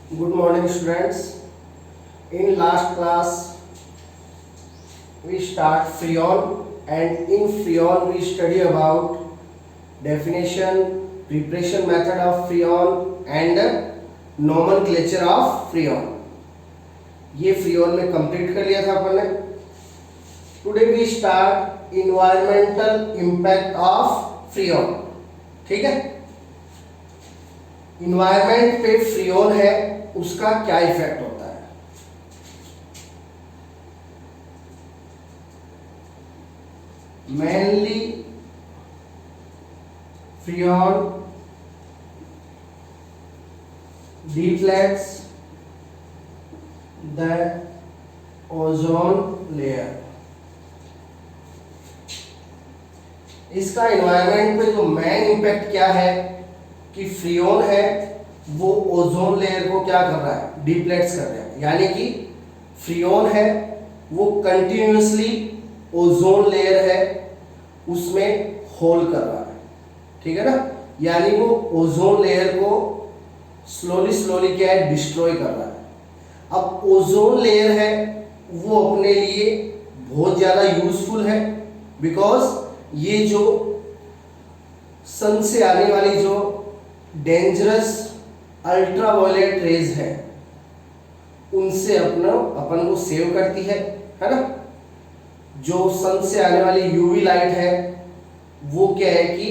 Good morning, students. In last class, we start Freon, and in Freon we study about definition, preparation method of Freon, and nomenclature of Freon. ये Freon में complete कर लिया था अपन ने. Today we start environmental impact of Freon. ठीक है. Environment पे Freon है, उसका क्या इफेक्ट होता है. Mainly freon depletes the ozone layer. इसका इन्वायरमेंट पे जो मेन इम्पैक्ट क्या है कि फ्रियोन है वो ओजोन लेयर को क्या कर रहा है, डिप्लेट्स कर रहा है. यानी कि फ्रियोन है वो कंटिन्यूसली ओजोन लेयर है उसमें होल कर रहा है. ठीक है ना. यानी वो ओजोन लेयर को स्लोली क्या है, डिस्ट्रॉय कर रहा है. अब ओजोन लेयर है वो अपने लिए बहुत ज्यादा यूजफुल है, बिकॉज ये जो सन से आने वाली जो डेंजरस अल्ट्रावायलेट रेज है उनसे अपन को सेव करती है ना. जो सन से आने वाली यूवी लाइट है वो क्या है कि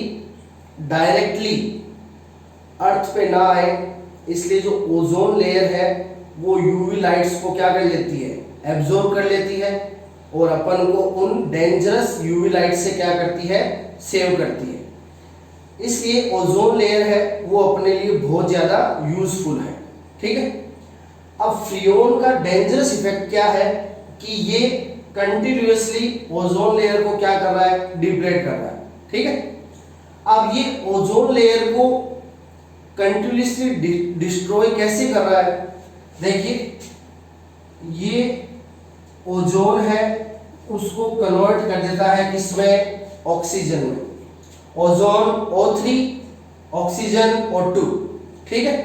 डायरेक्टली अर्थ पे ना आए, इसलिए जो ओजोन लेयर है वो यूवी लाइट्स को क्या कर लेती है, एब्जॉर्ब कर लेती है, और अपन को उन डेंजरस यूवी लाइट से क्या करती है, सेव करती है. इसलिए ओजोन लेयर है वो अपने लिए बहुत ज्यादा यूजफुल है. ठीक है. अब फ्रियोन का डेंजरस इफेक्ट क्या है कि ये कंटिन्यूअसली ओजोन लेयर को क्या कर रहा है, डिप्लेट कर रहा है. ठीक है. अब ये ओजोन लेयर को कंटिन्यूअसली डिस्ट्रॉय कैसे कर रहा है. देखिए ये ओजोन है उसको कन्वर्ट कर देता है किसमें, ऑक्सीजन में. Ozone O3, oxygen O2. ठीक है.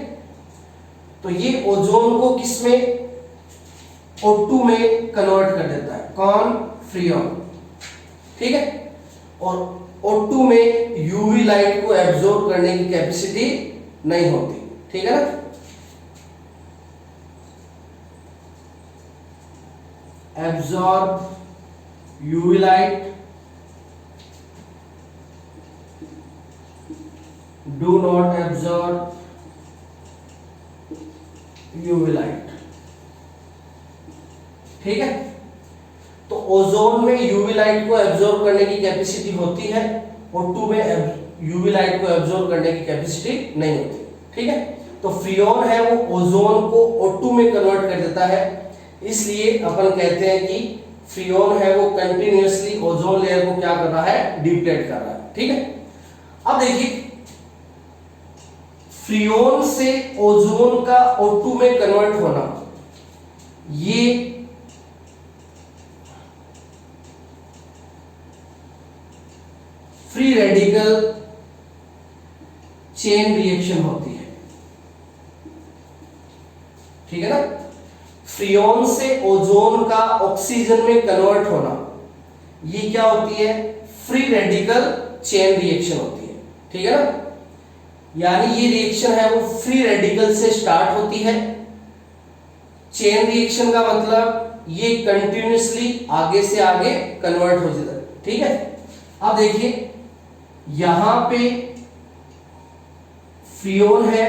तो ये ओजोन को किसमें, O2 में कन्वर्ट कर देता है. कौन, फ्रियोन. ठीक है. और O2 में यूवी लाइट को एब्जॉर्ब करने की कैपेसिटी नहीं होती. ठीक है ना. Absorb UV light, do not absorb UV light. ठीक है. तो ओजोन में यूवी लाइट को एब्जॉर्ब करने की कैपेसिटी होती है, O2 में यूवी लाइट को एब्जॉर्ब करने की कैपेसिटी नहीं होती. ठीक है. तो फ्रियोन है वो ओजोन को O2 में कन्वर्ट कर देता है, इसलिए अपन कहते हैं कि फ्रियोन है वो कंटिन्यूअसली ओजोन लेयर को क्या कर रहा है, डिप्लेट कर रहा है. ठीक है. अब देखिए फ्रियोन से ओजोन का O2 में कन्वर्ट होना, ये फ्री रेडिकल चेन रिएक्शन होती है. ठीक है ना. फ्रियोन से ओजोन का ऑक्सीजन में कन्वर्ट होना, ये क्या होती है, फ्री रेडिकल चेन रिएक्शन होती है. ठीक है ना. यानी ये रिएक्शन है वो फ्री रेडिकल से स्टार्ट होती है. चेन रिएक्शन का मतलब ये कंटिन्यूअसली आगे से आगे कन्वर्ट हो जाता है. ठीक है. अब देखिए यहां पे फ्रियोन है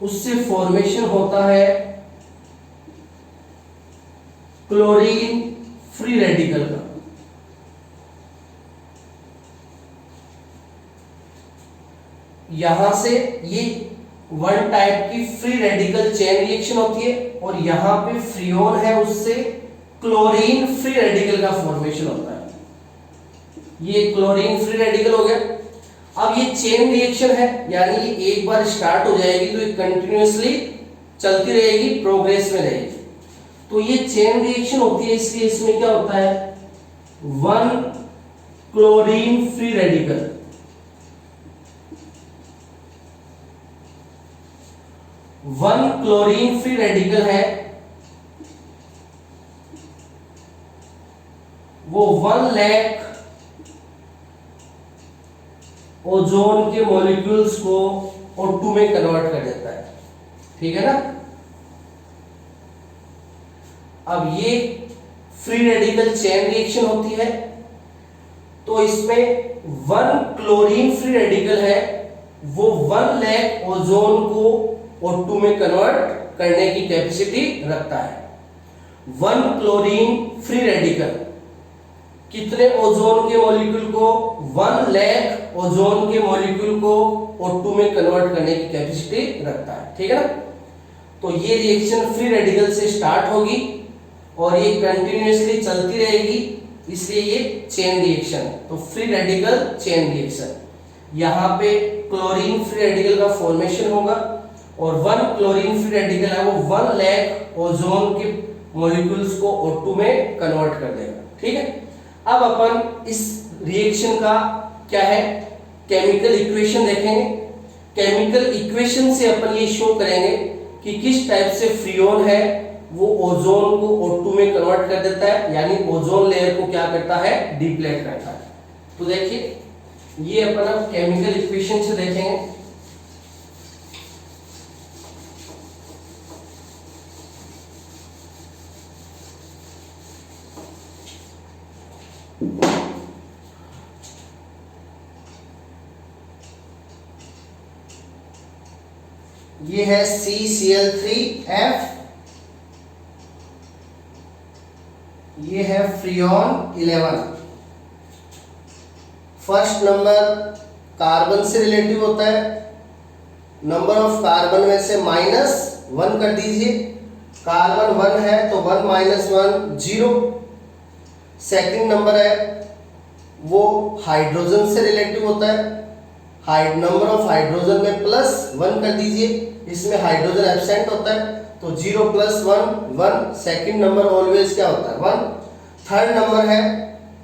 उससे फॉर्मेशन होता है क्लोरीन फ्री रेडिकल का. यहां से ये वन टाइप की फ्री रेडिकल चेन रिएक्शन होती है, और यहां पे फ्रियोन है उससे क्लोरीन फ्री रेडिकल का फॉर्मेशन होता है. ये क्लोरीन फ्री रेडिकल हो गया. अब ये चेन रिएक्शन है, यानी ये एक बार स्टार्ट हो जाएगी तो ये कंटिन्यूअसली चलती रहेगी, प्रोग्रेस में रहेगी. तो ये चेन रिएक्शन होती है, इसलिए इसमें क्या होता है, one chlorine free radical one chlorine free radical है वो 1 लाख ओजोन के मॉलिक्यूल्स को O2 में कन्वर्ट कर देता है, ठीक है ना। अब ये फ्री रेडिकल चेन रिएक्शन होती है, तो इसमें 1 क्लोरीन फ्री रेडिकल है वो 1 लाख ओजोन को O2 में कन्वर्ट करने की कैपेसिटी रखता है। 1 क्लोरीन फ्री रेडिकल कितने ओजोन के मॉलिक्यूल को, 1 लाख ओजोन के मॉलिक्यूल को O2 में कन्वर्ट करने की कैपेसिटी रखता है, ठीक है ना। तो ये रिएक्शन फ्री रेडिकल से स्टार्ट होगी और ये कंटिन्यूअसली चलती रहेगी, इसलिए ये चेन रिएक्शन। तो फ्री रेडिकल चेन रिएक्शन, यहाँ पे क्लोरीन फ्री रेडिकल का फॉर्मेशन होगा और 1 क्लोरीन फ्री रेडिकल है वो 1 लाख ओजोन के मॉलिक्यूल्स को O2 में कन्वर्ट कर देगा, ठीक है। अब अपन इस रिएक्शन का क्या है केमिकल इक्वेशन देखेंगे। केमिकल इक्वेशन से अपन ये शो करेंगे कि किस टाइप से फ्रियोन है वो ओजोन को O2 में कन्वर्ट कर देता है, यानी ओजोन लेयर को क्या करता है, डिप्लेट करता है। तो देखिए ये अपन अब केमिकल इक्वेशन से देखेंगे। ये है CCl3F, ये है फ्रियोन 11। फर्स्ट नंबर कार्बन से रिलेटिव होता है, नंबर ऑफ कार्बन में से -1 कर दीजिए। कार्बन 1 है तो 1 - 1 0। सेकंड नंबर है वो हाइड्रोजन से रिलेटिव होता है, नंबर ऑफ हाइड्रोजन में +1 कर दीजिए, इसमें हाइड्रोजन एब्सेंट होता है तो 0 + 1 1। सेकंड नंबर ऑलवेज क्या होता है 1। थर्ड नंबर है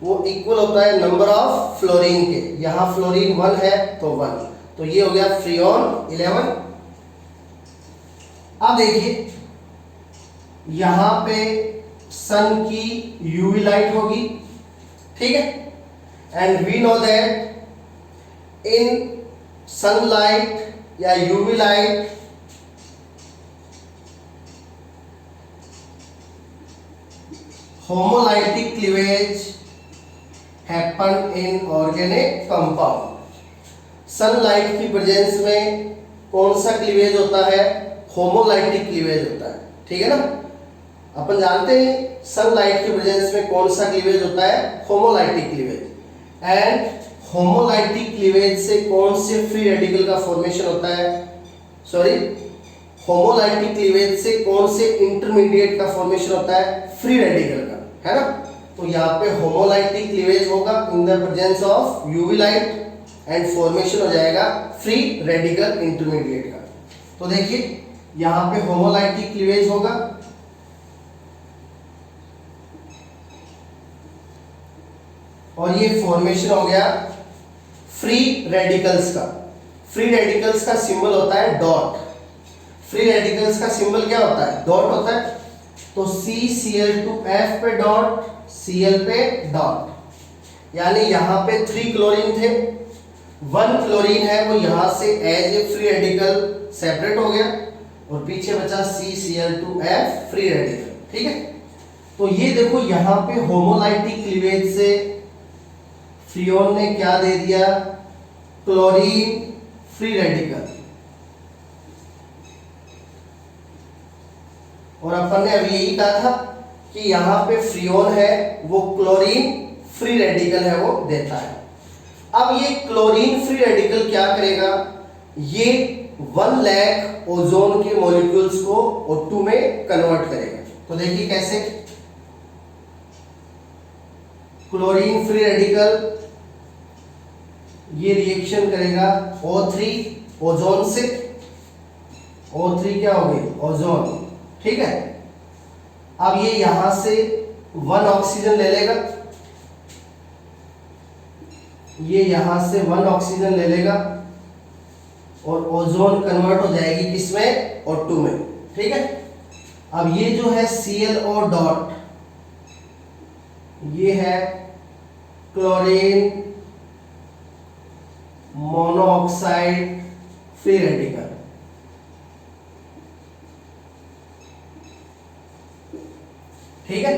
वो इक्वल होता है नंबर ऑफ फ्लोरीन के, यहाँ फ्लोरीन 1 है तो 1। तो ये हो गया फ्रियोन 11। अब देखिए यहाँ पे सन की यूवी लाइट होगी, ठीक है, and we know that in sunlight या UV light homolytic cleavage happen in organic compound. Sunlight की प्रेजेंस में कौन सा क्लीवेज होता है, होमोलाइटिक क्लीवेज होता है, ठीक है ना। अपन जानते हैं सनलाइट की प्रेजेंस में कौन सा क्लीवेज होता है, homolytic cleavage. And homolytic cleavage से कौन से फ्री रेडिकल का फॉर्मेशन होता है, सॉरी होमोलाइटिक क्लीवेज से कौन से इंटरमीडिएट का फॉर्मेशन होता है, फ्री रेडिकल का, है ना। तो यहाँ पे होमोलाइटिक क्लीवेज होगा in the presence of UV light and formation हो जाएगा फ्री रेडिकल इंटरमीडिएट का। तो देखिए यहाँ पे होमोलाइटिक क्लीवेज होगा और ये फॉर्मेशन हो गया फ्री रेडिकल्स का। फ्री रेडिकल्स का सिंबल होता है डॉट। फ्री रेडिकल्स का सिंबल क्या होता है, डॉट होता है। तो CCl2F पे डॉट, Cl पे डॉट, यानी यहाँ पे 3 क्लोरीन थे, 1 क्लोरीन है वो यहाँ से as a free radical separate हो गया और पीछे बचा CCl2F फ्री रेडिकल, ठीक है। तो ये देखो यहाँ पे होमोलाइटिक क्लीवेज से फ्रियोन ने क्या दे दिया, क्लोरीन फ्री रेडिकल, और अपन ने अभी यही कहा था कि यहाँ पे फ्रियोन है वो क्लोरीन फ्री रेडिकल है वो देता है। अब ये क्लोरीन फ्री रेडिकल क्या करेगा, ये 1 लाख ओजोन के मॉलिक्यूल्स को O2 में कन्वर्ट करेगा। तो देखिए कैसे, क्लोरीन फ्री रेडिकल ये रिएक्शन करेगा O3 ओजोन से, O3 क्या हो गई, ओजोन, ठीक है। अब ये यहां से 1 ऑक्सीजन ले लेगा, ये यहां से 1 ऑक्सीजन ले लेगा और ओजोन कन्वर्ट हो जाएगी किसमें, O2 में। ठीक है, अब ये जो है ClO डॉट, ये है क्लोरीन मोनोऑक्साइड फ्री रेडिकल। ठीक है,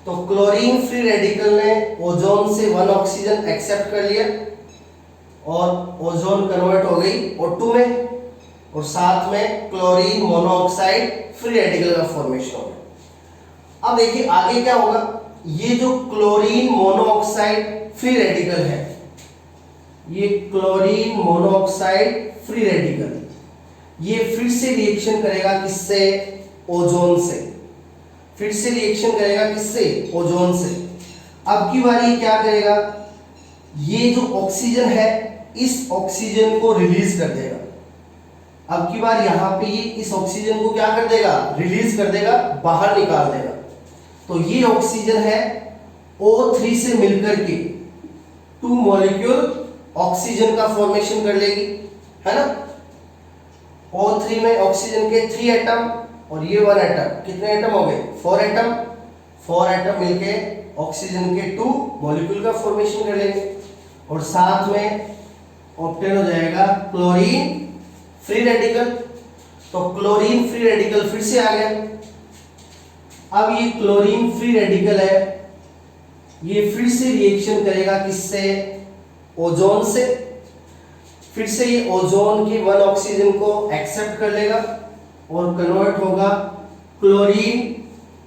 तो क्लोरीन फ्री रेडिकल ने ओजोन से 1 ऑक्सीजन एक्सेप्ट कर लिया और ओजोन कन्वर्ट हो गई O2 में, और साथ में क्लोरीन मोनोऑक्साइड फ्री रेडिकल का फॉर्मेशन हो गया। अब देखिए आगे क्या होगा, ये जो क्लोरीन मोनोऑक्साइड फ्री रेडिकल है, ये क्लोरीन मोनोऑक्साइड फ्री रेडिकल, ये फिर से रिएक्शन करेगा किससे, ओजोन से। फिर से रिएक्शन करेगा किससे, ओजोन से। अब की बारी क्या करेगा, ये जो ऑक्सीजन है इस ऑक्सीजन को रिलीज कर देगा। अब की बार यहां पे ये इस ऑक्सीजन को क्या कर देगा, रिलीज कर देगा, बाहर निकाल देगा। तो ये ऑक्सीजन है O3 से मिलकर के 2 मॉलिक्यूल ऑक्सीजन का फॉर्मेशन कर लेगी, है ना। O3 में ऑक्सीजन के 3 एटम और ये 1 एटम, कितने एटम हो गए, 4 एटम। 4 एटम मिलके ऑक्सीजन के 2 मॉलिक्यूल का फॉर्मेशन कर लेंगे, और साथ में ऑब्टेन हो जाएगा क्लोरीन फ्री रेडिकल। तो क्लोरीन फ्री रेडिकल फिर से आ गया। अब ये क्लोरीन फ्री रेडिकल है, ये फिर से रिएक्शन करेगा किससे, ओजोन से। फिर से ये ओजोन की 1 ऑक्सीजन को एक्सेप्ट कर लेगा और कन्वर्ट होगा क्लोरीन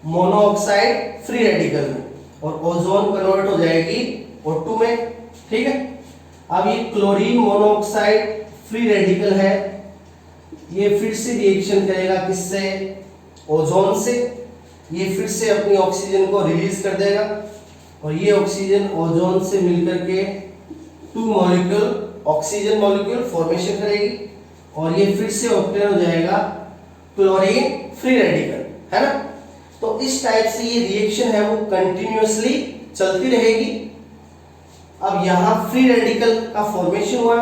मोनोऑक्साइड फ्री रेडिकल में, और ओजोन कन्वर्ट हो जाएगी O2 में। ठीक है, अब ये क्लोरीन मोनोऑक्साइड फ्री रेडिकल है, ये फिर से रिएक्शन करेगा किससे, ओजोन से। ये फिर से अपनी ऑक्सीजन को रिलीज कर देगा, और ये ऑक्सीजन ओजोन से मिलकर के 2 मॉलिक्यूल ऑक्सीजन मॉलिक्यूल फॉर्मेशन करेगी, और ये फिर से ऑब्टेन हो जाएगा क्लोरीन फ्री रेडिकल, है ना। तो इस टाइप से ये रिएक्शन है वो कंटिन्यूअसली चलती रहेगी। अब यहां फ्री रेडिकल का फॉर्मेशन हुआ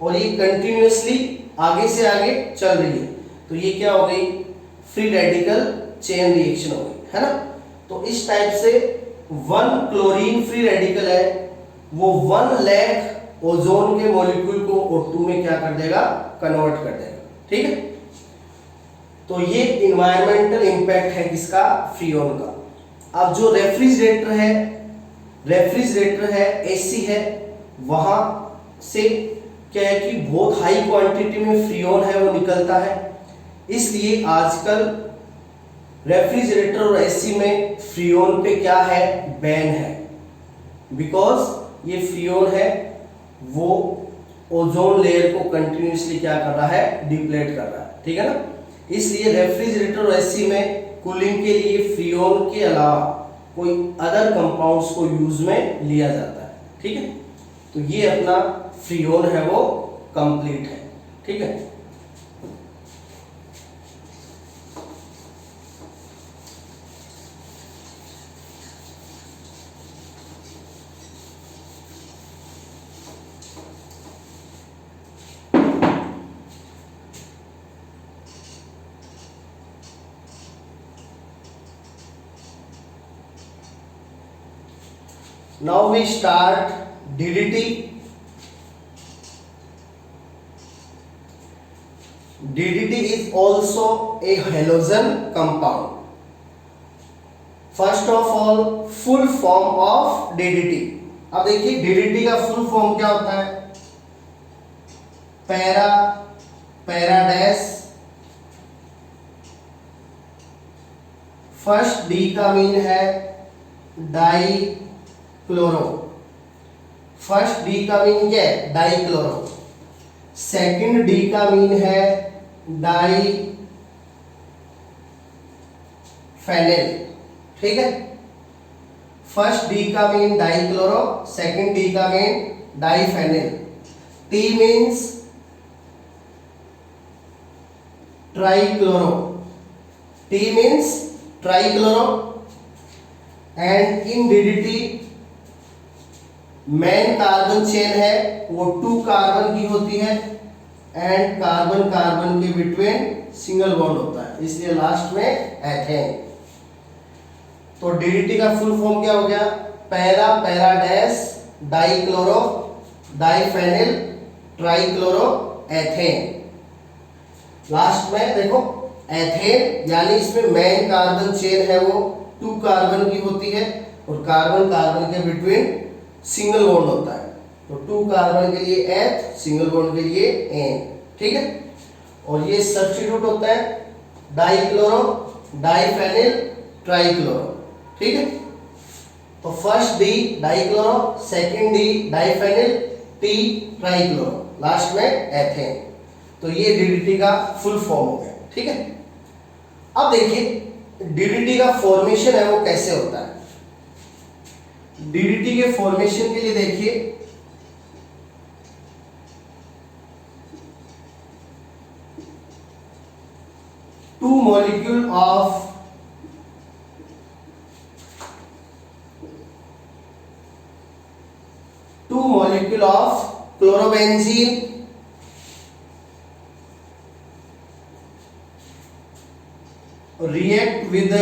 और ये कंटिन्यूअसली आगे से आगे चल रही है, तो ये क्या हो गई, फ्री रेडिकल चेन रिएक्शन हो गई, है ना। तो इस टाइप से 1 क्लोरीन फ्री रेडिकल है, वो 1 लाख ओजोन के मॉलिक्यूल को O2 में क्या कर देगा, कन्वर्ट कर देगा। ठीक है, तो ये इन्वायरमेंटल इंपैक्ट है किसका, फ्रीऑन का। अब जो रेफ्रिजरेटर है AC है, वहां से क्या है कि बहुत हाई क्वांटिटी में फ्रीऑन है वो निकलता है, इसलिए आजकल रेफ्रिजरेटर और AC में फ्रीऑन पे क्या है, बैन है। बिकॉज ये फ्रीऑन है वो ओजोन लेयर को कंटिन्यूअसली क्या कर रहा है, डिप्लेट कर रहा है। ठीक है ना, इसलिए रेफ्रिजरेटर और AC में कूलिंग के लिए फ्रीऑन के अलावा कोई अदर कंपाउंड्स को यूज में लिया जाता है। ठीक है, तो ये अपना फ्रीऑन है वो कंप्लीट है। ठीक है, now we start DDT. DDT is also a halogen compound. First of all, full form of DDT. अब देखिए DDT का फुल फॉर्म क्या होता है, पैरा डैश, फर्स्ट D का मीन है डाई क्लोरो। फर्स्ट D का मीन क्या है, डाई क्लोरो। सेकंड D का मीन है डाई फेनिल। ठीक है, फर्स्ट D का mean dichloro, second D का mean diphenyl. T means trichloro, T means trichloro. And in DDT main carbon chain है वो 2 कार्बन की होती है, एंड कार्बन कार्बन के बिटवीन सिंगल बॉन्ड होता है, इसलिए लास्ट में एथेन। तो डीडीटी का फुल फॉर्म क्या हो गया? Para para dash dichloro diphenyl trichloro ethane. Last में देखो एथेन, यानी इसमें मेन कार्बन चेन है वो 2 कार्बन की होती है और कार्बन कार्बन के बिटवीन सिंगल बॉन्ड होता है। तो 2 कार्बन के लिए एथ, सिंगल बॉन्ड के लिए एन, ठीक है। और ये सब्स्टिट्यूट होता है डाइक्लोरो डाइफेनिल ट्राइक्लोरो, ठीक है। तो first D dichloro, second D diphenyl, T trichloro, last में एथेन। तो ये डीडीटी का फुल फॉर्म हो गया, ठीक है। अब देखिए डीडीटी का फॉर्मेशन है वो कैसे होता है। डीडीटी के फॉर्मेशन के लिए देखिए two molecule of chlorobenzene react with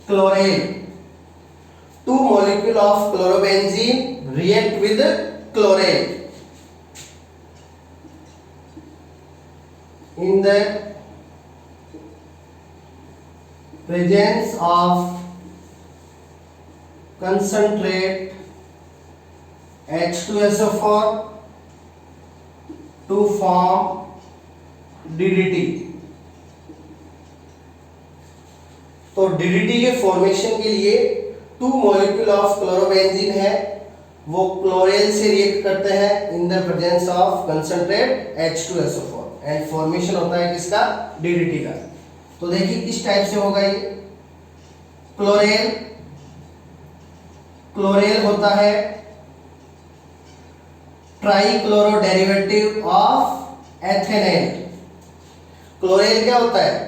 chlorine. 2 molecule of chlorobenzene react with chlorine in the presence of concentrate H2SO4 to form DDT। तो DDT के फॉर्मेशन के लिए 2 मॉलिक्यूल ऑफ क्लोरोबेंजीन है, वो क्लोरेल से रिएक्ट करते हैं in the presence of concentrate H2SO4 and formation होता है किसका? DDT का। तो देखिए किस टाइप से होगा ये। क्लोरेल, क्लोरेल होता है ट्राइक्लोरो डेरिवेटिव ऑफ एथेनेल। क्लोरेल क्या होता है?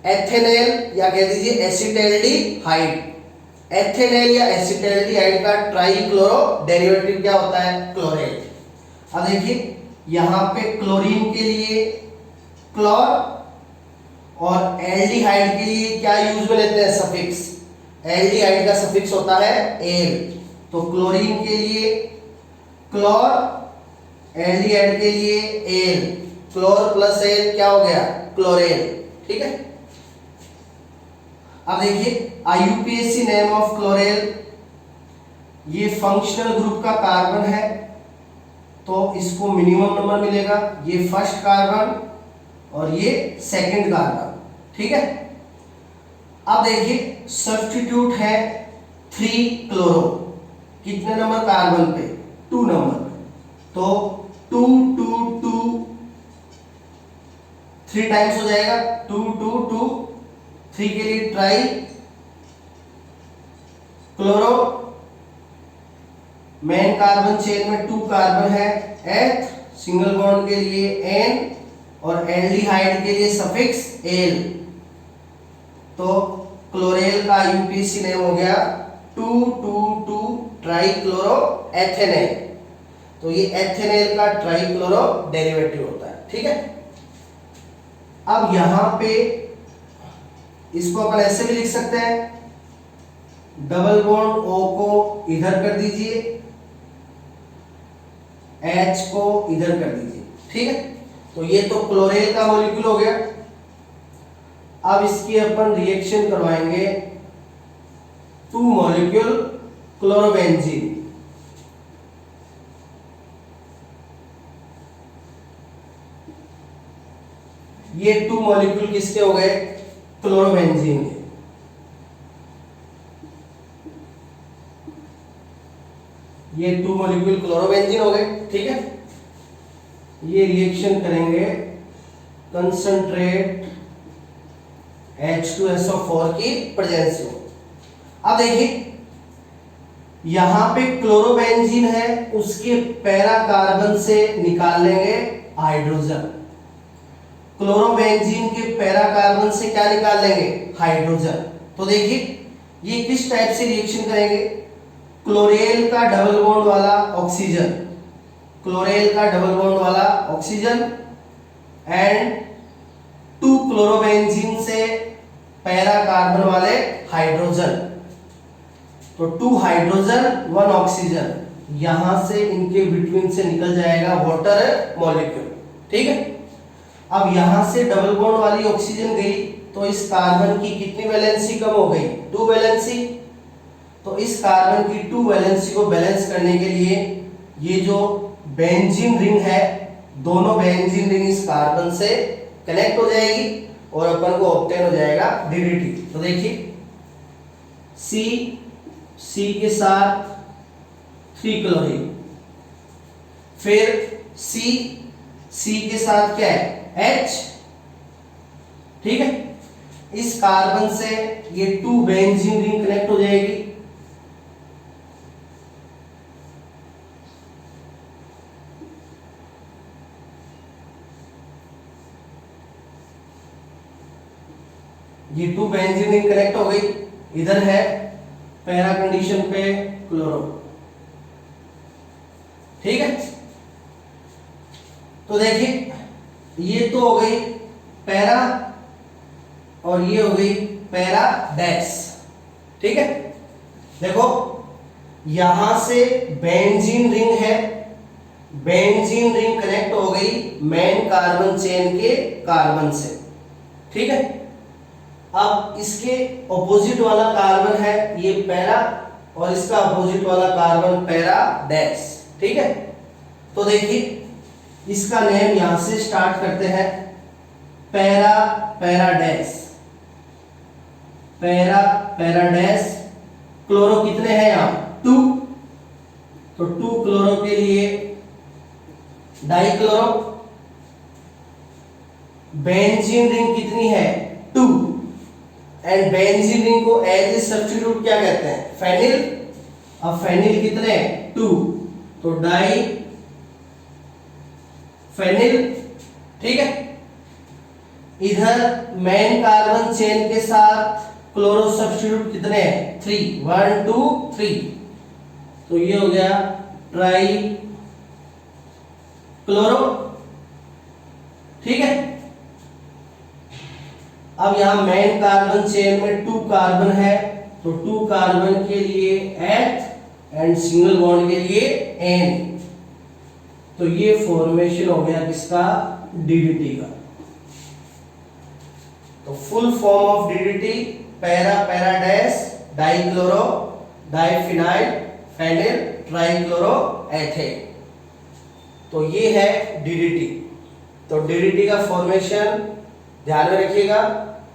एथेनेल या कह दीजिए एसिटाल्डिहाइड। एथेनेल या एसिटाल्डिहाइड का ट्राइक्लोरो डेरिवेटिव क्या होता है? क्लोरेल। अब देखिए यहां पे क्लोरीन के लिए क्लोर और एल्डिहाइड के लिए क्या यूज में लेते हैं? सफिक्स। एल्डिहाइड का सफिक्स होता है एल। तो क्लोरीन के लिए क्लोर, एल्डिहाइड के लिए एल, क्लोर प्लस एल क्या हो गया? क्लोरेल, ठीक है। अब देखिए IUPAC नेम ऑफ क्लोरेल, ये फंक्शनल ग्रुप का कार्बन है तो इसको मिनिमम नंबर मिलेगा। ये फर्स्ट कार्बन और ये सेकंड कार्बन, ठीक है। अब देखिए सब्स्टिट्यूट है 3 क्लोरो, कितने नंबर कार्बन पे? 2 नंबर। तो 2 2 2 3 टाइम्स हो जाएगा। 2 2 2 3 के लिए try chloro, main carbon chain में 2 कार्बन है, एथ, सिंगल बॉन्ड के लिए एन और एल्डिहाइड के लिए सफिक्स एल। तो क्लोरेल का IUPAC नेम हो गया 2,2,2 ट्राइक्लोरो एथेनेल। तो ये एथेनेल का ट्राइक्लोरो डेरिवेटिव होता है, ठीक है। अब यहां पे इसको अपन ऐसे भी लिख सकते हैं, डबल बॉन्ड O को इधर कर दीजिए, H को इधर कर दीजिए, ठीक है। तो ये तो क्लोरेल का मॉलिक्यूल हो गया। अब इसकी अपन रिएक्शन करवाएंगे 2 मॉलिक्यूल क्लोरोबेंजीन। ये 2 मॉलिक्यूल किसके हो गए? क्लोरोबेंजीन के। ये 2 मॉलिक्यूल क्लोरोबेंजीन हो गए, ठीक है। ये रिएक्शन करेंगे कंसंट्रेट H2SO4 की प्रेजेंस में। अब देखिए यहां पे क्लोरोबेंजीन है, उसके पैरा कार्बन से निकाल लेंगे हाइड्रोजन। क्लोरोबेंजीन के पैरा कार्बन से क्या निकाल लेंगे? हाइड्रोजन। तो देखिए ये किस टाइप से रिएक्शन करेंगे? क्लोरेल का डबल बॉन्ड वाला ऑक्सीजन, क्लोरेल का डबल बॉन्ड वाला ऑक्सीजन एंड 2 क्लोरोबेंजीन से पैरा कार्बन वाले हाइड्रोजन, तो 2 हाइड्रोजन 1 ऑक्सीजन, यहां से इनके बिटवीन से निकल जाएगा वाटर मॉलिक्यूल। ठीक है, अब यहां से डबल बॉन्ड वाली ऑक्सीजन गई तो इस कार्बन की कितनी वैलेंसी कम हो गई, 2 वैलेंसी। तो इस कार्बन की 2 वैलेंसी को बैलेंस करने के लिए ये जो बेंजीन रिंग है, दोनों बेंजीन रिंग इस कार्बन से कनेक्ट हो जाएगी और अपन को ऑब्टेन हो जाएगा DDT। तो देखिए C के साथ 3 क्लोरीन, फिर C के साथ क्या है H। ठीक है, इस कार्बन से ये 2 बेंजीन रिंग कनेक्ट हो जाएगी, ये 2 बेंजीन रिंग कनेक्ट हो गई, इधर है पैरा कंडीशन पे क्लोरो। ठीक है, तो देखिए ये तो हो गई पैरा और ये हो गई पैरा डैश। ठीक है, देखो यहां से बेंजीन रिंग है, बेंजीन रिंग कनेक्ट हो गई मेन कार्बन चेन के कार्बन से। ठीक है, अब इसके ऑपोजिट वाला कार्बन है ये पैरा और इसका ऑपोजिट वाला कार्बन पैरा डैश। ठीक है, तो देखिए इसका नेम यहां से स्टार्ट करते हैं, para para dash, para para dash. Chloro कितने हैं यहां 2, तो 2 क्लोरो के लिए डाई क्लोरो। बेंजीन रिंग कितनी है 2, एंड बेंजीन रिंग को एज ए सब्स्टिट्यूट क्या कहते हैं फेनिल। अब फेनिल कितने 2, तो डाई फेनिल। ठीक है, इधर मेन कार्बन चेन के साथ क्लोरो सब्स्टिट्यूट कितने हैं 3, 1 2 3, तो ये हो गया ट्राई क्लोरो। ठीक है, अब यहां मेन कार्बन चेन में 2 कार्बन है, तो 2 कार्बन के लिए H एंड सिंगल बॉन्ड के लिए N, तो ये फॉर्मेशन हो गया किसका DDT का। तो full form of DDT para para dash dichloro diphenyl phenyl trichloro ethane, तो ये है DDT। तो DDT का फॉर्मेशन ध्यान में रखिएगा,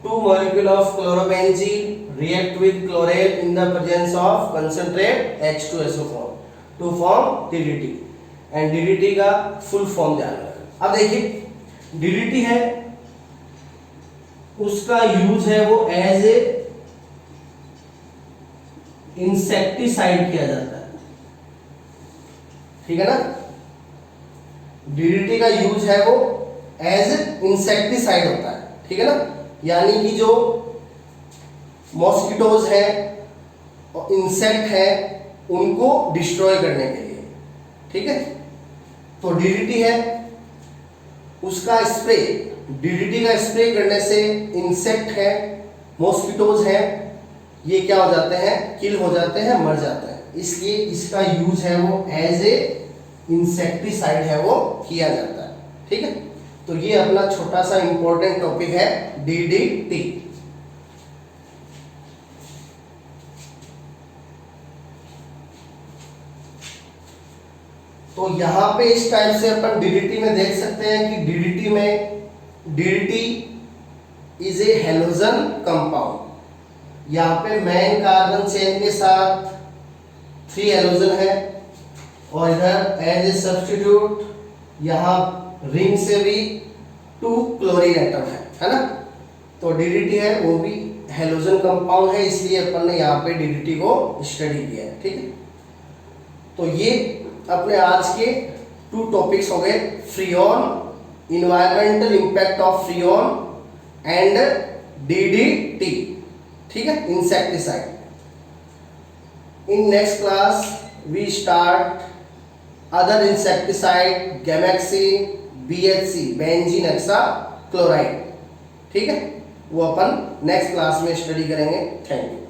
2 molecule of chlorobenzene react with chlorine in the presence of concentrate H2SO4 to form DDT, and DDT का full form ध्यान रखना। अब देखिए DDT है उसका यूज है वो एज ए इंसेक्टिसाइड किया जाता है। ठीक है ना, DDT का यूज है वो एज इंसेक्टिसाइड होता है। ठीक है ना, यानी कि जो मॉस्किटोज है और इंसेक्ट है उनको डिस्ट्रॉय करने के लिए। ठीक है, तो DDT है उसका स्प्रे, DDT का स्प्रे करने से इंसेक्ट है मॉस्किटोज है ये क्या हो जाते हैं किल हो जाते हैं, मर जाते हैं, इसलिए इसका यूज है वो एज ए इंसेक्टिसाइड है वो किया जाता है। ठीक है, तो ये अपना छोटा सा इंपॉर्टेंट टॉपिक है DDT। तो यहां पे इस टाइप से अपन DDT में देख सकते हैं कि DDT में DDT is a halogen compound. यहाँ पे मेन कार्बन चेन के साथ 3 हेलोजन है और इधर एज ए सब्स्टिट्यूट यहाँ रिंग से भी 2 क्लोरीन एटम है ना। तो DDT है वो भी हेलोजन कंपाउंड है, इसलिए अपन ने यहाँ पे DDT को स्टडी किया है। ठीक है, तो ये अपने आज के 2 टॉपिक्स हो गए, freon, environmental impact of freon and DDT। ठीक है, insecticide. In next class we start other insecticide, gammexane, BHC, benzene hexa chloride. ठीक है, वो अपन नेक्स्ट क्लास में स्टडी करेंगे। Thank you.